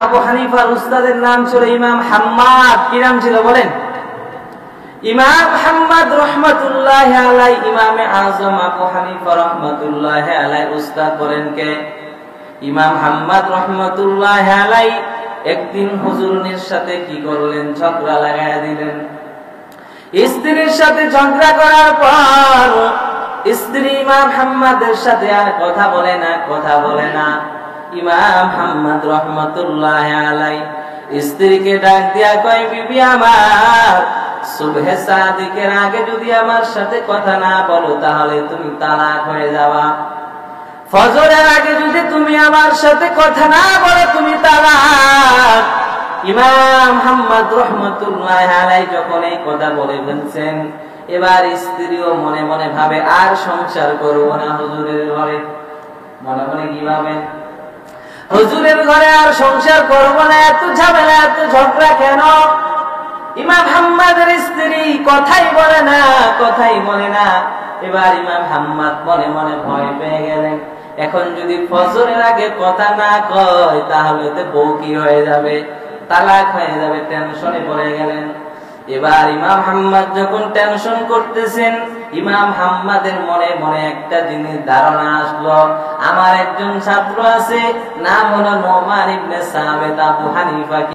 আবু হানিফার উস্তাদের নাম ছিল ইমাম হাম্মাদ। কি নাম ছিল বলেন? ইমাম হাম্মাদ রহমাতুল্লাহি আলাইহি, ইমামে আযম আবু হানিফা রহমাতুল্লাহি আলাইহি উস্তাদ বলেন কে? ইমাম হাম্মাদ রহমাতুল্লাহি আলাইহি একদিন হুজুরের সাথে কি করলেন? ঝগড়া লাগায়া দিলেন। স্ত্রীর সাথে ঝগড়া করার পর স্ত্রী ইমাম হাম্মাদের সাথে আর কথা বলে না। ইমাম হাম্মাদ রহমাতুল্লাহি আলাইহি স্ত্রীকে ডাক দিয়া কয়, বিবি আমার, সুবহে সাদিকের আগে যদি আমার সাথে কথা না বলো তাহলে তুমি তালাক হয়ে যাবা। ফজরের আগে যদি তুমি আমার সাথে কথা না বলো তুমি তালাক। ইমাম হাম্মাদ রহমাতুল্লাহি আলাইহি যখন এই কথা বলে ফেলছেন, এবার স্ত্রীও মনে মনে ভাবে আর সংসার করব না হুজুরের ঘরে। মনে মনে কি ভাবে? হুজুরের ঘরে আর সংসার করব না, এত ঝামেলা এত ঝগড়া কেন? ইমাম হাম্মাদের স্ত্রী কথাই বলে না। এবার ইমাম হাম্মাদ মনে মনে ভয় পেয়ে গেলেন, এখন যদি ফজরের আগে কথা না কয় তাহলে তো বউ কি হয়ে যাবে, তালাক হয়ে যাবে। টেনশনে পড়ে গেলেন। এবার ইমাম হাম্মাদ যখন টেনশন করতেছেন, ইমাম হাম্মাদের মনে মনে একটা জিনিস ধারণা আসলো, আমার একজন ছাত্র আছে, নাম হলো নোমান ইবনে সাবিত আবু হানিফা।